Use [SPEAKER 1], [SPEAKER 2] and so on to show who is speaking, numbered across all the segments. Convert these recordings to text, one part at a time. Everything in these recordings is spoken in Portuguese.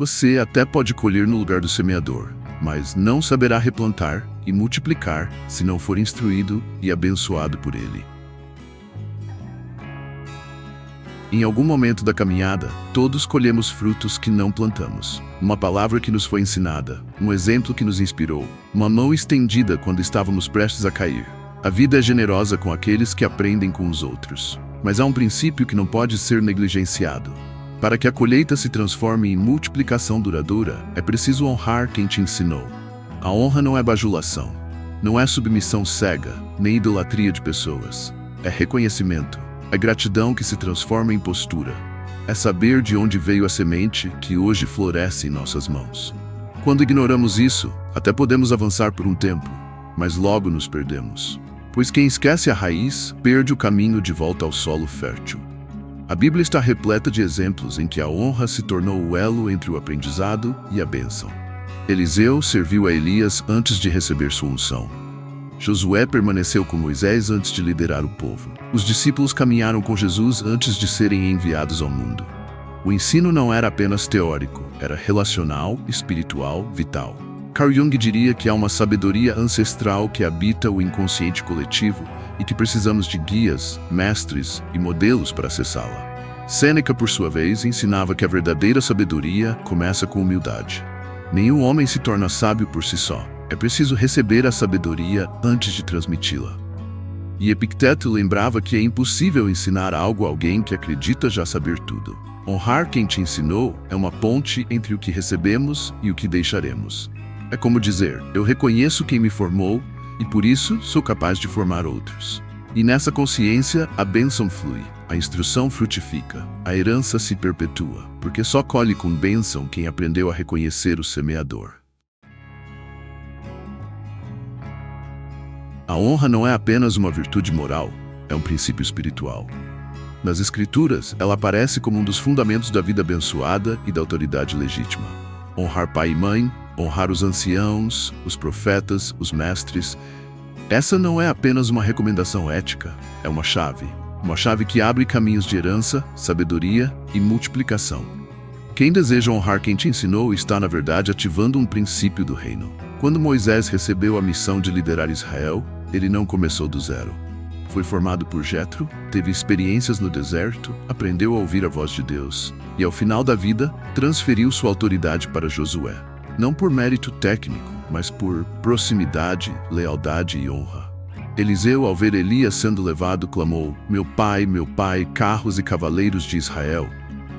[SPEAKER 1] Você até pode colher no lugar do semeador, mas não saberá replantar e multiplicar se não for instruído e abençoado por ele. Em algum momento da caminhada, todos colhemos frutos que não plantamos. Uma palavra que nos foi ensinada, um exemplo que nos inspirou, uma mão estendida quando estávamos prestes a cair. A vida é generosa com aqueles que aprendem com os outros. Mas há um princípio que não pode ser negligenciado. Para que a colheita se transforme em multiplicação duradoura, é preciso honrar quem te ensinou. A honra não é bajulação, não é submissão cega, nem idolatria de pessoas. É reconhecimento. É gratidão que se transforma em postura. É saber de onde veio a semente que hoje floresce em nossas mãos. Quando ignoramos isso, até podemos avançar por um tempo, mas logo nos perdemos. Pois quem esquece a raiz, perde o caminho de volta ao solo fértil. A Bíblia está repleta de exemplos em que a honra se tornou o elo entre o aprendizado e a bênção. Eliseu serviu a Elias antes de receber sua unção. Josué permaneceu com Moisés antes de liderar o povo. Os discípulos caminharam com Jesus antes de serem enviados ao mundo. O ensino não era apenas teórico, era relacional, espiritual, vital. Carl Jung diria que há uma sabedoria ancestral que habita o inconsciente coletivo e que precisamos de guias, mestres e modelos para acessá-la. Sêneca, por sua vez, ensinava que a verdadeira sabedoria começa com humildade. Nenhum homem se torna sábio por si só. É preciso receber a sabedoria antes de transmiti-la. E Epicteto lembrava que é impossível ensinar algo a alguém que acredita já saber tudo. Honrar quem te ensinou é uma ponte entre o que recebemos e o que deixaremos. É como dizer, eu reconheço quem me formou e por isso sou capaz de formar outros. E nessa consciência, a bênção flui, a instrução frutifica, a herança se perpetua, porque só colhe com bênção quem aprendeu a reconhecer o semeador. A honra não é apenas uma virtude moral, é um princípio espiritual. Nas Escrituras, ela aparece como um dos fundamentos da vida abençoada e da autoridade legítima. Honrar pai e mãe, honrar os anciãos, os profetas, os mestres. Essa não é apenas uma recomendação ética, é uma chave que abre caminhos de herança, sabedoria e multiplicação. Quem deseja honrar quem te ensinou está, na verdade, ativando um princípio do reino. Quando Moisés recebeu a missão de liderar Israel, ele não começou do zero. Foi formado por Jetro, teve experiências no deserto, aprendeu a ouvir a voz de Deus e, ao final da vida, transferiu sua autoridade para Josué. Não por mérito técnico, mas por proximidade, lealdade e honra. Eliseu, ao ver Elias sendo levado, clamou, meu pai, carros e cavaleiros de Israel.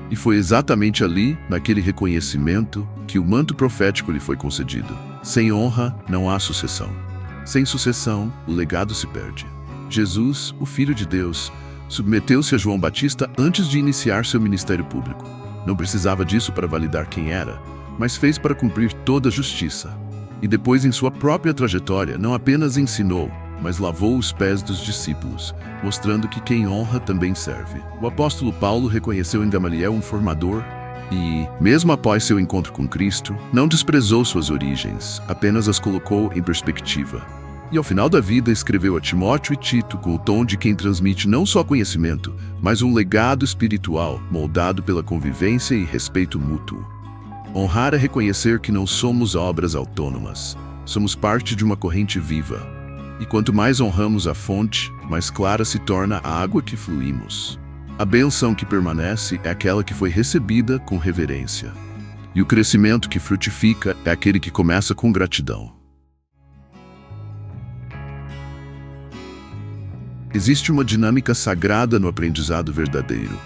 [SPEAKER 1] E foi exatamente ali, naquele reconhecimento, que o manto profético lhe foi concedido. Sem honra, não há sucessão. Sem sucessão, o legado se perde. Jesus, o Filho de Deus, submeteu-se a João Batista antes de iniciar seu ministério público. Não precisava disso para validar quem era, mas fez para cumprir toda a justiça. E depois, em sua própria trajetória, não apenas ensinou, mas lavou os pés dos discípulos, mostrando que quem honra também serve. O apóstolo Paulo reconheceu em Gamaliel um formador e, mesmo após seu encontro com Cristo, não desprezou suas origens, apenas as colocou em perspectiva. E ao final da vida escreveu a Timóteo e Tito com o tom de quem transmite não só conhecimento, mas um legado espiritual moldado pela convivência e respeito mútuo. Honrar é reconhecer que não somos obras autônomas, somos parte de uma corrente viva. E quanto mais honramos a fonte, mais clara se torna a água que fluímos. A bênção que permanece é aquela que foi recebida com reverência. E o crescimento que frutifica é aquele que começa com gratidão. Existe uma dinâmica sagrada no aprendizado verdadeiro.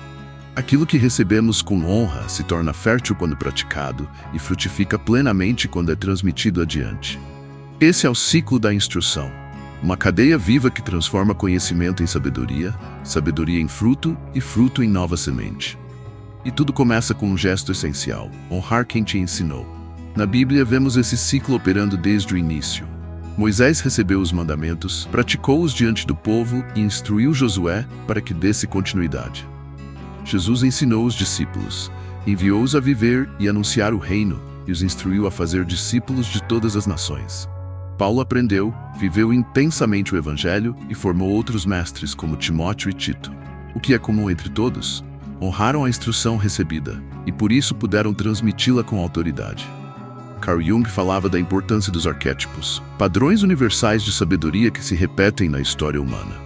[SPEAKER 1] Aquilo que recebemos com honra se torna fértil quando praticado e frutifica plenamente quando é transmitido adiante. Esse é o ciclo da instrução. Uma cadeia viva que transforma conhecimento em sabedoria, sabedoria em fruto e fruto em nova semente. E tudo começa com um gesto essencial: honrar quem te ensinou. Na Bíblia vemos esse ciclo operando desde o início. Moisés recebeu os mandamentos, praticou-os diante do povo e instruiu Josué para que desse continuidade. Jesus ensinou os discípulos, enviou-os a viver e anunciar o reino e os instruiu a fazer discípulos de todas as nações. Paulo aprendeu, viveu intensamente o Evangelho e formou outros mestres como Timóteo e Tito. O que é comum entre todos? honraram a instrução recebida e por isso puderam transmiti-la com autoridade. Carl Jung falava da importância dos arquétipos, padrões universais de sabedoria que se repetem na história humana.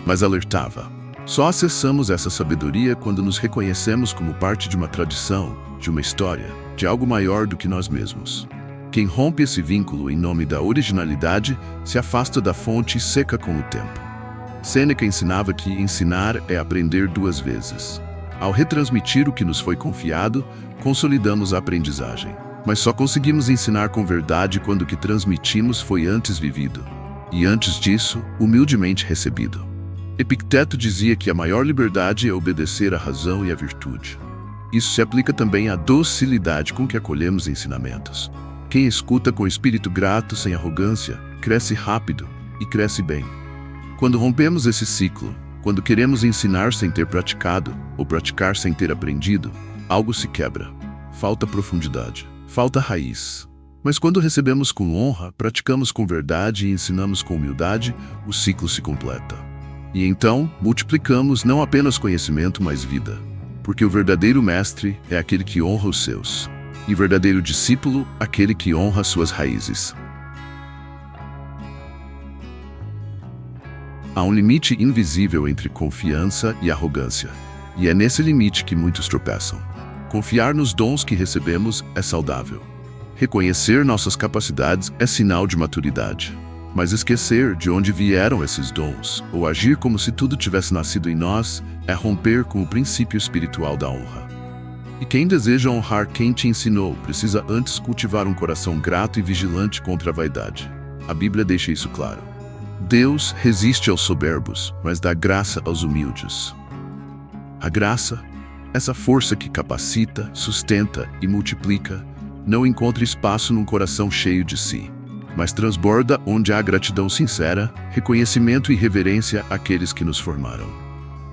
[SPEAKER 1] Mas alertava: só acessamos essa sabedoria quando nos reconhecemos como parte de uma tradição, de uma história, de algo maior do que nós mesmos. Quem rompe esse vínculo em nome da originalidade se afasta da fonte e seca com o tempo. Sêneca ensinava que ensinar é aprender 2 vezes. Ao retransmitir o que nos foi confiado, consolidamos a aprendizagem. Mas só conseguimos ensinar com verdade quando o que transmitimos foi antes vivido, e antes disso, humildemente recebido. Epicteto dizia que a maior liberdade é obedecer à razão e à virtude. Isso se aplica também à docilidade com que acolhemos ensinamentos. Quem escuta com espírito grato, sem arrogância, cresce rápido e cresce bem. Quando rompemos esse ciclo, quando queremos ensinar sem ter praticado, ou praticar sem ter aprendido, algo se quebra. Falta profundidade, falta raiz. Mas quando recebemos com honra, praticamos com verdade e ensinamos com humildade, o ciclo se completa. E então, multiplicamos não apenas conhecimento, mas vida. Porque o verdadeiro mestre é aquele que honra os seus. E o verdadeiro discípulo, aquele que honra suas raízes. Há um limite invisível entre confiança e arrogância. E é nesse limite que muitos tropeçam. Confiar nos dons que recebemos é saudável. Reconhecer nossas capacidades é sinal de maturidade. Mas esquecer de onde vieram esses dons, ou agir como se tudo tivesse nascido em nós, é romper com o princípio espiritual da honra. E quem deseja honrar quem te ensinou, precisa antes cultivar um coração grato e vigilante contra a vaidade. A Bíblia deixa isso claro. Deus resiste aos soberbos, mas dá graça aos humildes. A graça, essa força que capacita, sustenta e multiplica, não encontra espaço num coração cheio de si, mas transborda onde há gratidão sincera, reconhecimento e reverência àqueles que nos formaram.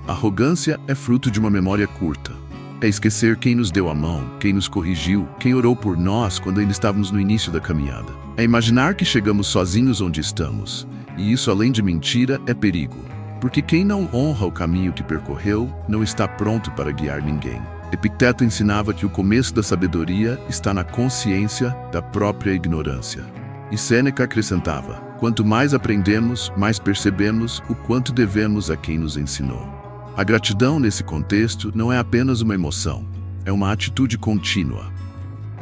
[SPEAKER 1] A arrogância é fruto de uma memória curta. É esquecer quem nos deu a mão, quem nos corrigiu, quem orou por nós quando ainda estávamos no início da caminhada. É imaginar que chegamos sozinhos onde estamos, e isso, além de mentira, é perigo. Porque quem não honra o caminho que percorreu, não está pronto para guiar ninguém. Epicteto ensinava que o começo da sabedoria está na consciência da própria ignorância. E Sêneca acrescentava: quanto mais aprendemos, mais percebemos o quanto devemos a quem nos ensinou. A gratidão nesse contexto não é apenas uma emoção, é uma atitude contínua.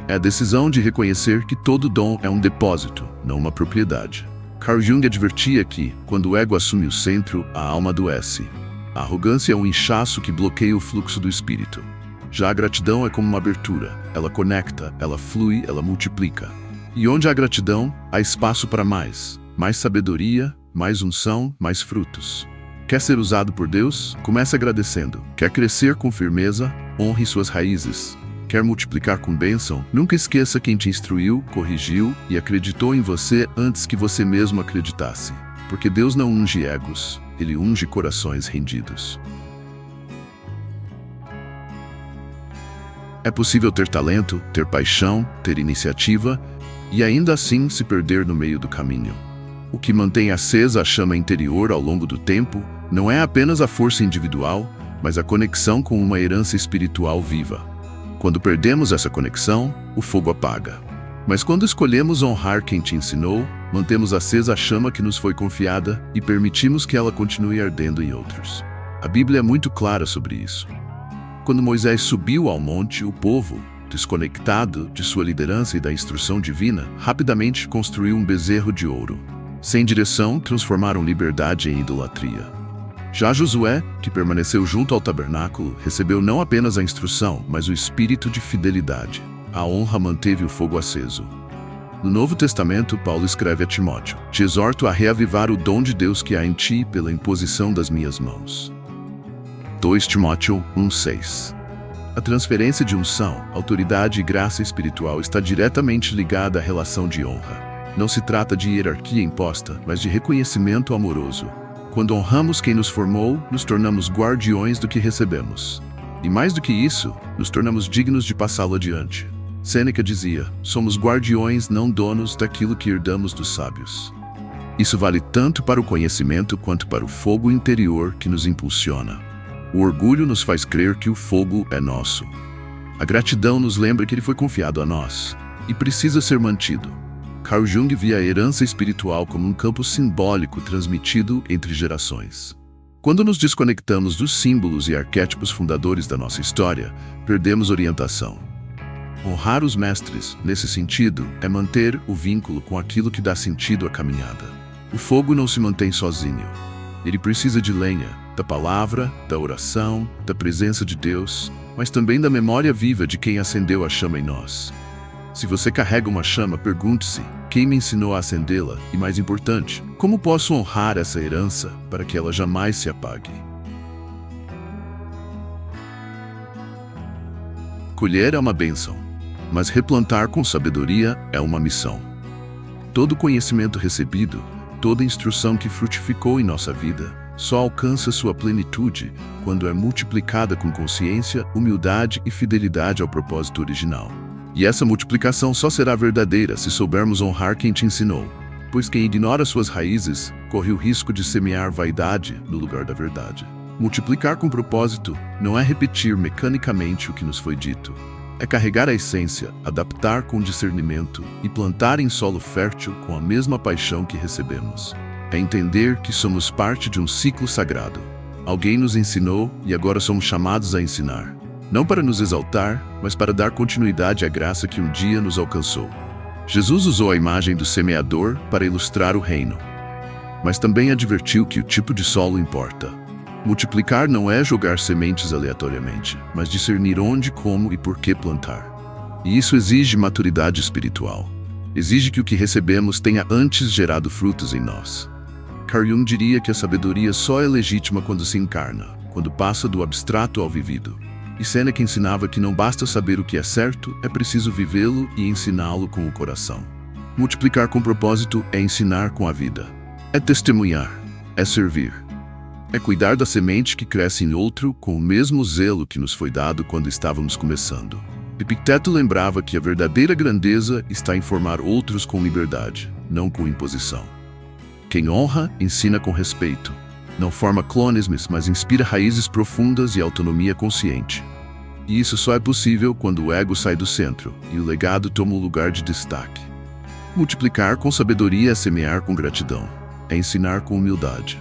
[SPEAKER 1] É a decisão de reconhecer que todo dom é um depósito, não uma propriedade. Carl Jung advertia que, quando o ego assume o centro, a alma adoece. A arrogância é um inchaço que bloqueia o fluxo do espírito. Já a gratidão é como uma abertura, ela conecta, ela flui, ela multiplica. E onde há gratidão, há espaço para mais sabedoria, mais unção, mais frutos. Quer ser usado por Deus? Comece agradecendo. Quer crescer com firmeza? Honre suas raízes. Quer multiplicar com bênção? Nunca esqueça quem te instruiu, corrigiu e acreditou em você antes que você mesmo acreditasse. Porque Deus não unge egos, Ele unge corações rendidos. É possível ter talento, ter paixão, ter iniciativa e ainda assim se perder no meio do caminho. O que mantém acesa a chama interior ao longo do tempo não é apenas a força individual, mas a conexão com uma herança espiritual viva. Quando perdemos essa conexão, o fogo apaga. Mas quando escolhemos honrar quem te ensinou, mantemos acesa a chama que nos foi confiada e permitimos que ela continue ardendo em outros. A Bíblia é muito clara sobre isso. Quando Moisés subiu ao monte, o povo, desconectado de sua liderança e da instrução divina, rapidamente construiu um bezerro de ouro. Sem direção, transformaram liberdade em idolatria. Já Josué, que permaneceu junto ao tabernáculo, recebeu não apenas a instrução, mas o espírito de fidelidade. A honra manteve o fogo aceso. No Novo Testamento, Paulo escreve a Timóteo: te exorto a reavivar o dom de Deus que há em ti pela imposição das minhas mãos. 2 Timóteo 1,6. A transferência de unção, autoridade e graça espiritual está diretamente ligada à relação de honra. Não se trata de hierarquia imposta, mas de reconhecimento amoroso. Quando honramos quem nos formou, nos tornamos guardiões do que recebemos. E mais do que isso, nos tornamos dignos de passá-lo adiante. Sêneca dizia: somos guardiões, não donos daquilo que herdamos dos sábios. Isso vale tanto para o conhecimento quanto para o fogo interior que nos impulsiona. O orgulho nos faz crer que o fogo é nosso. A gratidão nos lembra que ele foi confiado a nós e precisa ser mantido. Carl Jung via a herança espiritual como um campo simbólico transmitido entre gerações. Quando nos desconectamos dos símbolos e arquétipos fundadores da nossa história, perdemos orientação. Honrar os mestres, nesse sentido, é manter o vínculo com aquilo que dá sentido à caminhada. O fogo não se mantém sozinho. Ele precisa de lenha, da palavra, da oração, da presença de Deus, mas também da memória viva de quem acendeu a chama em nós. Se você carrega uma chama, pergunte-se: quem me ensinou a acendê-la? E mais importante, como posso honrar essa herança para que ela jamais se apague? Colher é uma bênção, mas replantar com sabedoria é uma missão. Todo conhecimento recebido, toda instrução que frutificou em nossa vida, só alcança sua plenitude quando é multiplicada com consciência, humildade e fidelidade ao propósito original. E essa multiplicação só será verdadeira se soubermos honrar quem te ensinou, pois quem ignora suas raízes corre o risco de semear vaidade no lugar da verdade. Multiplicar com propósito não é repetir mecanicamente o que nos foi dito. É carregar a essência, adaptar com discernimento e plantar em solo fértil com a mesma paixão que recebemos. É entender que somos parte de um ciclo sagrado. Alguém nos ensinou e agora somos chamados a ensinar. Não para nos exaltar, mas para dar continuidade à graça que um dia nos alcançou. Jesus usou a imagem do semeador para ilustrar o reino, mas também advertiu que o tipo de solo importa. Multiplicar não é jogar sementes aleatoriamente, mas discernir onde, como e por que plantar. E isso exige maturidade espiritual. Exige que o que recebemos tenha antes gerado frutos em nós. Carl Jung diria que a sabedoria só é legítima quando se encarna, quando passa do abstrato ao vivido. E Sêneca ensinava que não basta saber o que é certo, é preciso vivê-lo e ensiná-lo com o coração. Multiplicar com propósito é ensinar com a vida. É testemunhar, é servir. É cuidar da semente que cresce em outro com o mesmo zelo que nos foi dado quando estávamos começando. Epicteto lembrava que a verdadeira grandeza está em formar outros com liberdade, não com imposição. Quem honra, ensina com respeito. Não forma clones, mas inspira raízes profundas e autonomia consciente. E isso só é possível quando o ego sai do centro e o legado toma um lugar de destaque. Multiplicar com sabedoria é semear com gratidão, é ensinar com humildade.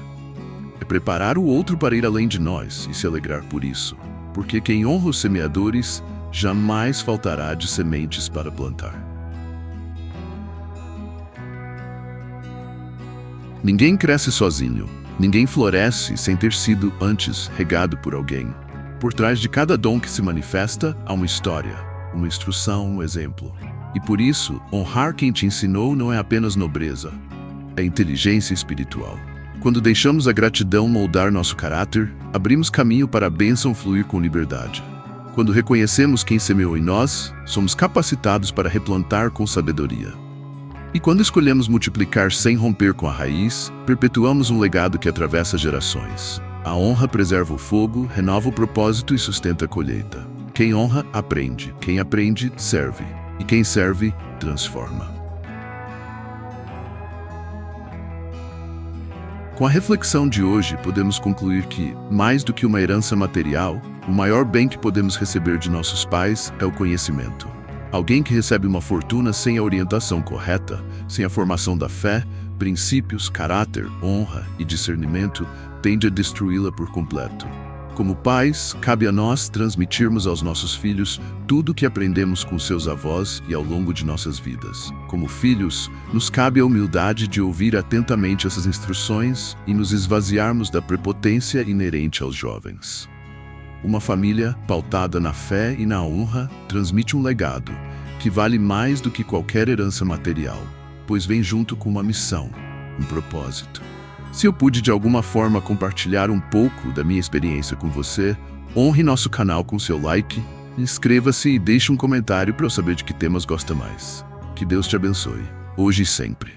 [SPEAKER 1] É preparar o outro para ir além de nós e se alegrar por isso, porque quem honra os semeadores jamais faltará de sementes para plantar. Ninguém cresce sozinho. Ninguém floresce sem ter sido antes regado por alguém. Por trás de cada dom que se manifesta, há uma história, uma instrução, um exemplo. E por isso, honrar quem te ensinou não é apenas nobreza, é inteligência espiritual. Quando deixamos a gratidão moldar nosso caráter, abrimos caminho para a bênção fluir com liberdade. Quando reconhecemos quem semeou em nós, somos capacitados para replantar com sabedoria. E quando escolhemos multiplicar sem romper com a raiz, perpetuamos um legado que atravessa gerações. A honra preserva o fogo, renova o propósito e sustenta a colheita. Quem honra, aprende. Quem aprende, serve. E quem serve, transforma. Com a reflexão de hoje, podemos concluir que, mais do que uma herança material, o maior bem que podemos receber de nossos pais é o conhecimento. Alguém que recebe uma fortuna sem a orientação correta, sem a formação da fé, princípios, caráter, honra e discernimento, tende a destruí-la por completo. Como pais, cabe a nós transmitirmos aos nossos filhos tudo o que aprendemos com seus avós e ao longo de nossas vidas. Como filhos, nos cabe a humildade de ouvir atentamente essas instruções e nos esvaziarmos da prepotência inerente aos jovens. Uma família pautada na fé e na honra transmite um legado que vale mais do que qualquer herança material, pois vem junto com uma missão, um propósito. Se eu pude de alguma forma compartilhar um pouco da minha experiência com você, honre nosso canal com seu like, inscreva-se e deixe um comentário para eu saber de que temas gosta mais. Que Deus te abençoe, hoje e sempre.